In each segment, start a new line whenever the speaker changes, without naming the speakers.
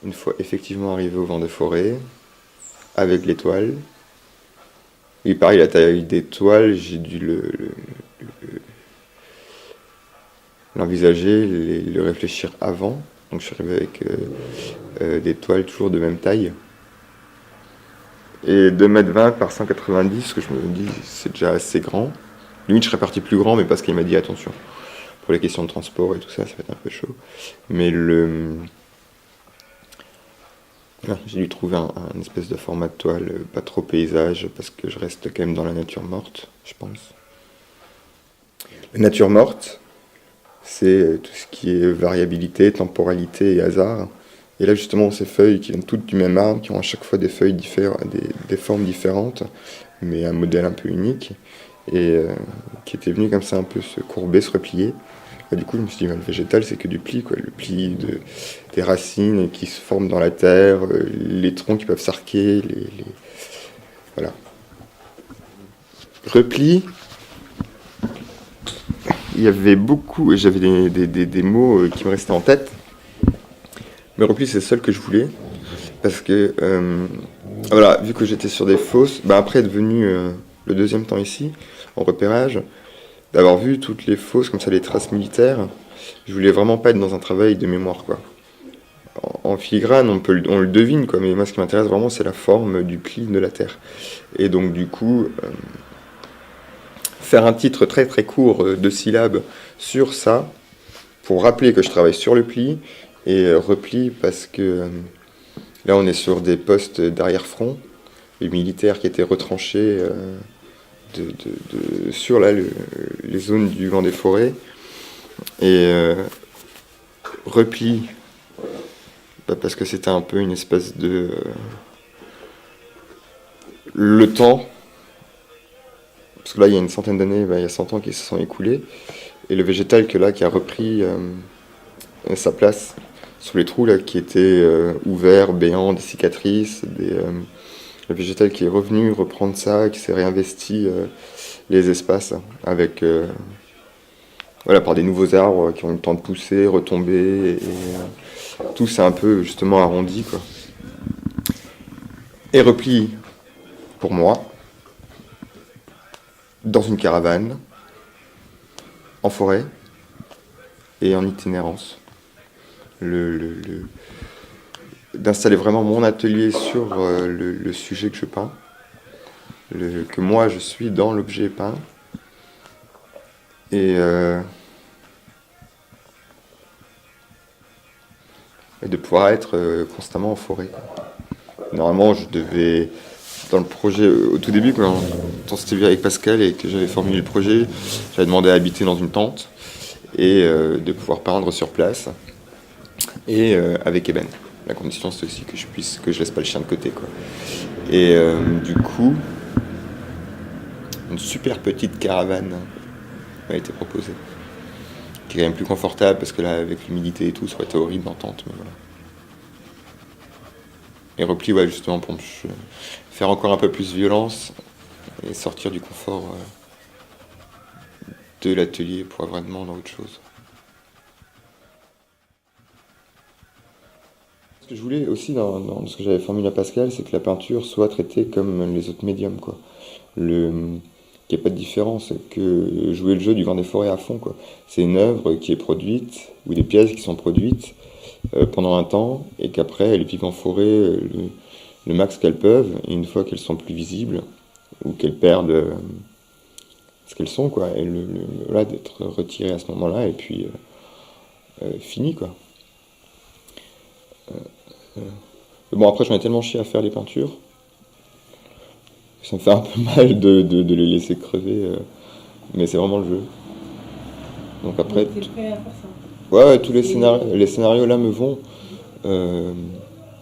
Une fois effectivement arrivé au vent de forêt, avec l'étoile, oui, pareil, la taille des toiles, j'ai dû l'envisager, le réfléchir avant. Donc je suis arrivé avec des toiles toujours de même taille. Et 2,20 m par 190, que je me dis, c'est déjà assez grand. Limite, je serais parti plus grand, mais parce qu'il m'a dit attention. Pour les questions de transport et tout ça, ça va être un peu chaud. Mais voilà, j'ai dû trouver un espèce de format de toile, pas trop paysage, parce que je reste quand même dans la nature morte, je pense. La nature morte, c'est tout ce qui est variabilité, temporalité et hasard. Et là, justement, ces feuilles qui viennent toutes du même arbre, qui ont à chaque fois des feuilles des formes différentes, mais un modèle un peu unique, et qui était venu comme ça un peu se courber, se replier. Et du coup, je me suis dit, bah, le végétal, c'est que du pli, quoi. Le pli des racines qui se forment dans la terre, les troncs qui peuvent s'arquer, voilà. Repli, il y avait beaucoup, et j'avais des mots qui me restaient en tête. Mais repli, c'est le seul que je voulais. Parce que, voilà, vu que j'étais sur des fosses, bah après être venu le deuxième temps ici, en repérage, d'avoir vu toutes les fosses, comme ça, les traces militaires, je voulais vraiment pas être dans un travail de mémoire, quoi. En filigrane, on le devine, quoi, mais moi, ce qui m'intéresse vraiment, c'est la forme du pli de la Terre. Et donc, du coup, faire un titre très très court de syllabes sur ça, pour rappeler que je travaille sur le pli, et repli parce que là, on est sur des postes d'arrière-front, les militaires qui étaient retranchés sur là, les zones du vent des forêts. Et repli, bah, parce que c'était un peu une espèce de... le temps, parce que là, il y a une centaine d'années, bah, il y a 100 ans qui se sont écoulés, et le végétal que là, qui a repris sa place sous les trous, là, qui étaient ouverts, béants, des cicatrices, le végétal qui est revenu reprendre ça, qui s'est réinvesti les espaces avec voilà, par des nouveaux arbres qui ont eu le temps de pousser, retomber, et tout s'est un peu justement arrondi, quoi. Et repli pour moi, dans une caravane, en forêt et en itinérance. D'installer vraiment mon atelier sur le sujet que je peins, que moi je suis dans l'objet peint, et, et de pouvoir être constamment en forêt. Normalement, je devais, dans le projet, au tout début, quand on s'était vu avec Pascal et que j'avais formulé le projet, j'avais demandé à habiter dans une tente et de pouvoir peindre sur place et avec Eben. La condition, c'est aussi que je laisse pas le chien de côté, quoi. Et du coup, une super petite caravane m'a été proposée, qui est quand même plus confortable parce que là, avec l'humidité et tout, ça aurait été horrible en tente, mais voilà. Et repli, ouais, justement, pour faire encore un peu plus violence et sortir du confort de l'atelier pour avoir vraiment dans autre chose. Ce que je voulais aussi dans ce que j'avais formulé à Pascal, c'est que la peinture soit traitée comme les autres médiums, quoi. Qu'il n'y ait pas de différence, que jouer le jeu du vent des forêts à fond, quoi. C'est une œuvre qui est produite, ou des pièces qui sont produites pendant un temps, et qu'après elles vivent en forêt le max qu'elles peuvent, et une fois qu'elles sont plus visibles, ou qu'elles perdent ce qu'elles sont, quoi, et voilà, d'être retirées à ce moment-là, et puis fini, quoi. Bon, après, j'en ai tellement chié à faire les peintures, ça me fait un peu mal de les laisser crever, mais c'est vraiment le jeu. Donc après,
Donc, t'es prêt à faire ça.
ouais, ouais, tous les scénarios là me vont. Euh,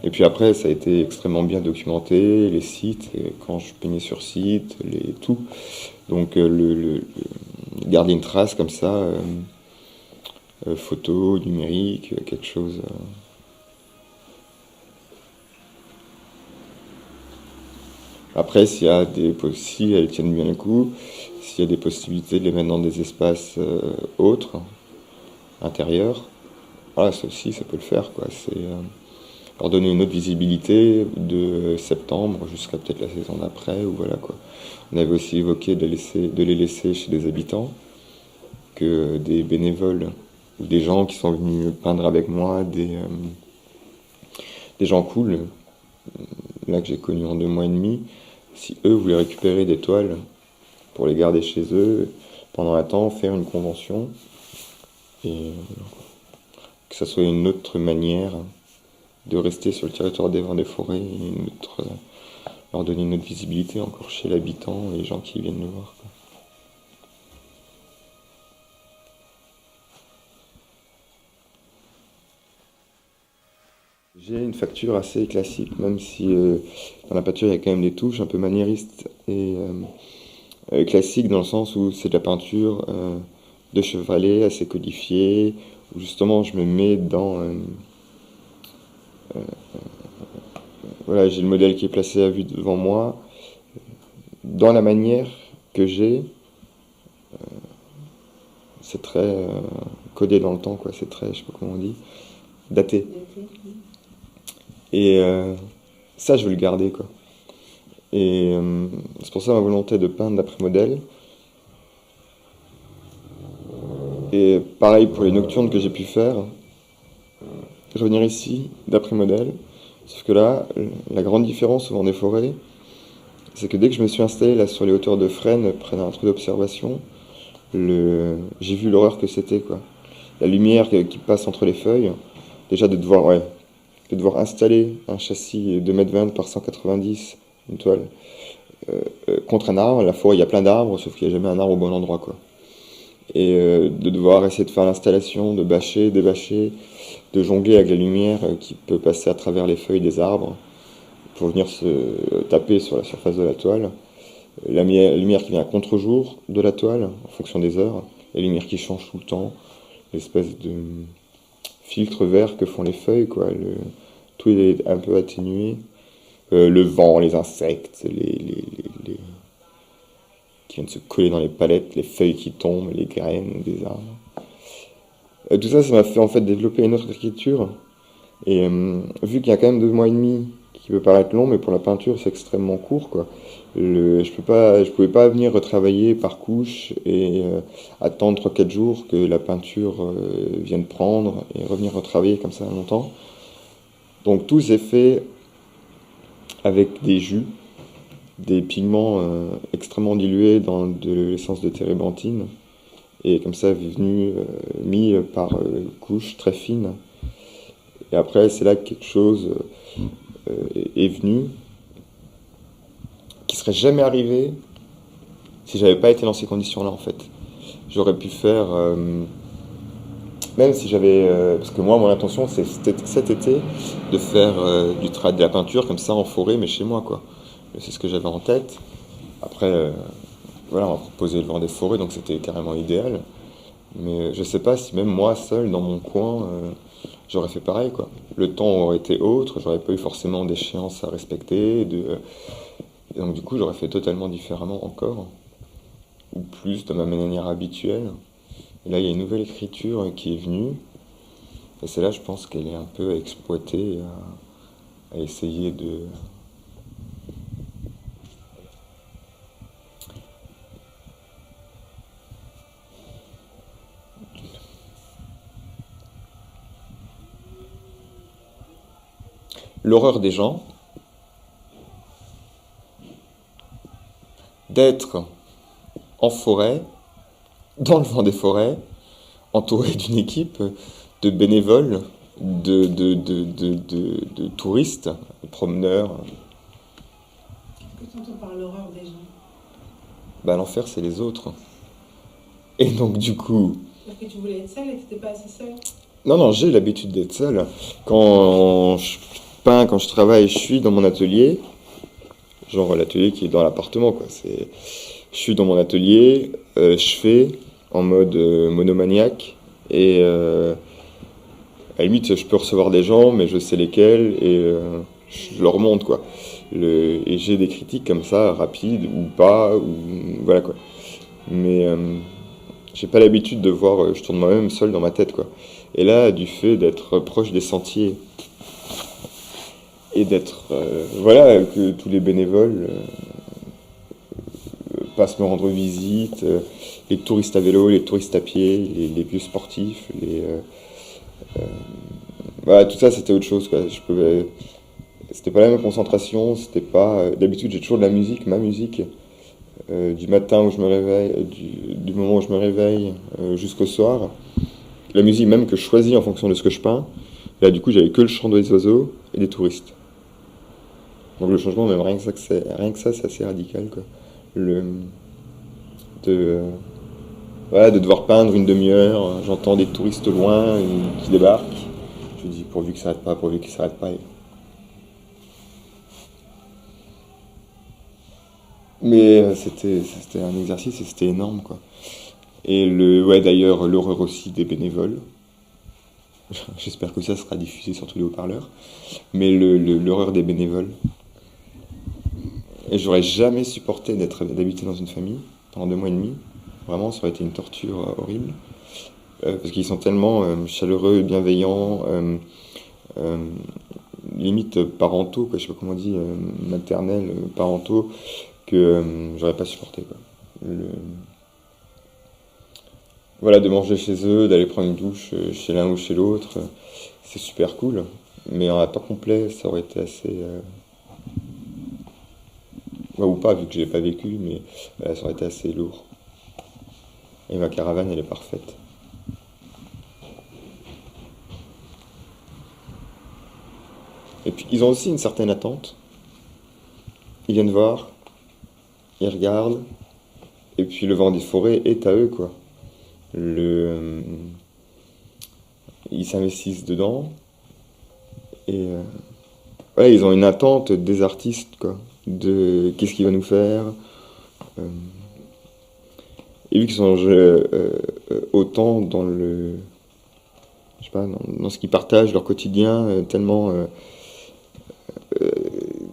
et puis après, ça a été extrêmement bien documenté, les sites, quand je peignais sur site, tout. Donc garder une trace comme ça, photo, numérique, quelque chose. Après, si elles tiennent bien le coup, s'il y a des possibilités de les mettre dans des espaces autres, intérieurs, voilà, ça aussi, ça peut le faire, quoi. leur donner une autre visibilité de septembre jusqu'à peut-être la saison d'après, ou voilà quoi. On avait aussi évoqué de les laisser chez des habitants, que des bénévoles ou des gens qui sont venus peindre avec moi, des gens cool, là que j'ai connus en 2 mois et demi, si eux voulaient récupérer des toiles pour les garder chez eux pendant un temps, faire une convention, et que ça soit une autre manière de rester sur le territoire des vins des forêts, et leur donner une autre visibilité encore chez l'habitant et les gens qui viennent nous voir, quoi. J'ai une facture assez classique, même si dans la peinture il y a quand même des touches un peu maniéristes et classiques, dans le sens où c'est de la peinture de chevalet assez codifiée, où justement je me mets dans... voilà, j'ai le modèle qui est placé à vue devant moi, dans la manière que j'ai, c'est très codé dans le temps, quoi. C'est très, je sais pas comment on dit, daté. Et ça, je veux le garder, quoi. Et c'est pour ça ma volonté de peindre d'après modèle. Et pareil pour les nocturnes que j'ai pu faire, revenir ici d'après modèle. Sauf que là, la grande différence au Vent des Forêts, c'est que dès que je me suis installé là sur les hauteurs de Fresnes, près d'un trou d'observation, j'ai vu l'horreur que c'était, quoi. La lumière qui passe entre les feuilles, déjà de devoir installer un châssis 2,20 m par 190, une toile, contre un arbre. La forêt, il y a plein d'arbres, sauf qu'il n'y a jamais un arbre au bon endroit, quoi. Et de devoir essayer de faire l'installation, de bâcher, débâcher, de jongler avec la lumière qui peut passer à travers les feuilles des arbres pour venir se taper sur la surface de la toile. La lumière qui vient à contre-jour de la toile, en fonction des heures, la lumière qui change tout le temps, l'espèce de filtre vert que font les feuilles, quoi. Tout est un peu atténué. Le vent, les insectes, qui viennent se coller dans les palettes, les feuilles qui tombent, les graines des arbres. Tout ça, ça m'a fait en fait développer une autre écriture. Et vu qu'il y a quand même 2 mois et demi, qui peut paraître long, mais pour la peinture, c'est extrêmement court, quoi. Je pouvais pas venir retravailler par couche et attendre 3-4 jours que la peinture vienne prendre et revenir retravailler comme ça longtemps. Donc tout s'est fait avec des jus, des pigments extrêmement dilués dans de l'essence de térébenthine, et comme ça venu mis par couches très fines. Et après, c'est là que quelque chose est venu qui serait jamais arrivé si j'avais pas été dans ces conditions-là, en fait. J'aurais pu faire, même si j'avais, parce que moi, mon intention, c'est cet été de faire de la peinture comme ça en forêt, mais chez moi, quoi. C'est ce que j'avais en tête. Après, voilà, on m'a proposé le Vent des Forêts, donc c'était carrément idéal. Mais je sais pas si même moi, seul, dans mon coin, j'aurais fait pareil, quoi. Le temps aurait été autre, j'aurais pas eu forcément d'échéance à respecter, et donc du coup, j'aurais fait totalement différemment encore, ou plus de ma manière habituelle. Et là, il y a une nouvelle écriture qui est venue, et c'est là, je pense qu'elle est un peu exploitée à essayer de... L'horreur des gens d'être en forêt, dans le Vent des Forêts, entouré d'une équipe de bénévoles, de touristes, de promeneurs.
Qu'est-ce que tu entends par l'horreur des gens?
Bah, l'enfer, c'est les autres. Et donc, du coup...
Parce que tu voulais être seule et que tu n'étais pas assez seule?
Non, j'ai l'habitude d'être seul. Quand je peins, quand je travaille, je suis dans mon atelier. Genre l'atelier qui est dans l'appartement, quoi. Je suis dans mon atelier, je fais en mode monomaniaque. Et à la limite, je peux recevoir des gens, mais je sais lesquels, et je leur montre, quoi. Et j'ai des critiques comme ça, rapides ou pas, ou voilà, quoi. Mais j'ai pas l'habitude de voir, je tourne moi-même seul dans ma tête, quoi. Et là, du fait d'être proche des sentiers et d'être, voilà, que tous les bénévoles passent me rendre visite, les touristes à vélo, les touristes à pied, les vieux sportifs, voilà, tout ça c'était autre chose, quoi. C'était pas la même concentration, c'était pas. D'habitude j'ai toujours de la musique, ma musique, du matin où je me réveille, du moment où je me réveille jusqu'au soir. La musique même que je choisis en fonction de ce que je peins. Là du coup j'avais que le chant des oiseaux et des touristes. Donc le changement, même rien que ça, c'est assez radical, quoi. Le, de, voilà, de devoir peindre une demi-heure, j'entends des touristes au loin qui débarquent. Je me dis pourvu que ça s'arrête pas, pourvu qu'il s'arrête pas. Mais c'était un exercice et c'était énorme, quoi. Et ouais, d'ailleurs, l'horreur aussi des bénévoles. J'espère que ça sera diffusé sur tous les haut-parleurs. Mais l'horreur des bénévoles. Et j'aurais jamais supporté d'habiter dans une famille pendant 2 mois et demi. Vraiment, ça aurait été une torture horrible. Parce qu'ils sont tellement chaleureux, bienveillants, euh, limite parentaux, quoi, je sais pas comment on dit, maternels, parentaux, que j'aurais pas supporté, quoi. Le- Voilà, de manger chez eux, d'aller prendre une douche chez l'un ou chez l'autre, c'est super cool. Mais en temps complet, ça aurait été assez. Ouais, ou pas, vu que je l'ai pas vécu, mais ça aurait été assez lourd. Et ma caravane, elle est parfaite. Et puis, ils ont aussi une certaine attente. Ils viennent voir, ils regardent, et puis le vent des forêts est à eux, quoi. Ils s'investissent dedans, et ouais, ils ont une attente des artistes, quoi. De qu'est-ce qu'il va nous faire. euh, et vu qu'ils sont autant dans je sais pas, dans ce qu'ils partagent, leur quotidien, tellement.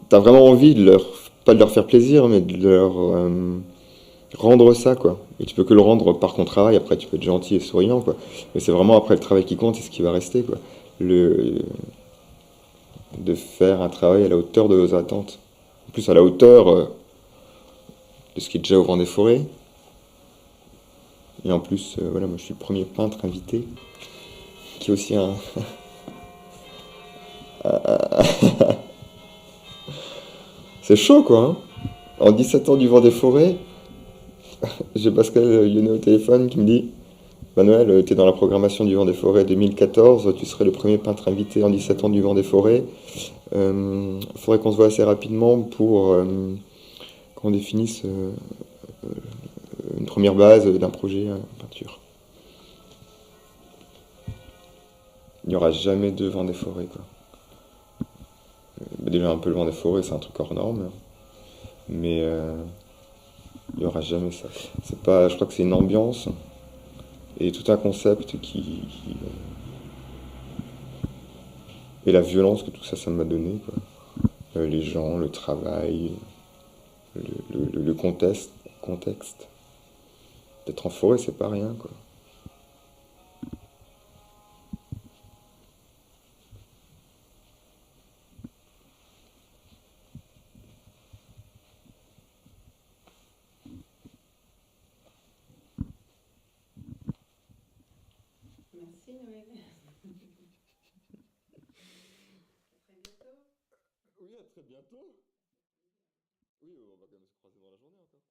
T'as vraiment envie pas de leur faire plaisir, mais de leur rendre ça, quoi. Et tu peux que le rendre par ton travail, après tu peux être gentil et souriant, quoi. Mais c'est vraiment après le travail qui compte, c'est ce qui va rester, quoi. Le, de faire un travail à la hauteur de vos attentes. En plus, à la hauteur de ce qui est déjà au vent des forêts. Et en plus, voilà, moi je suis le premier peintre invité, qui est aussi un. C'est chaud, quoi, hein. En 17 ans du vent des forêts, j'ai Pascal Lyonnais au téléphone qui me dit Manuel, tu es dans la programmation du Vent des Forêts 2014, tu serais le premier peintre invité en 17 ans du Vent des Forêts. Faudrait qu'on se voit assez rapidement pour qu'on définisse une première base d'un projet peinture. Il n'y aura jamais de Vent des Forêts, quoi. Déjà, un peu le Vent des Forêts, c'est un truc hors norme, mais il n'y aura jamais ça. C'est pas, je crois que c'est une ambiance et tout un concept et la violence que tout ça, ça m'a donné, quoi. Les gens, le travail, le contexte. D'être en forêt, c'est pas rien, quoi.
Merci Noël. À très bientôt.
Oui, à très bientôt. Oui, on va quand même se croiser dans la journée encore.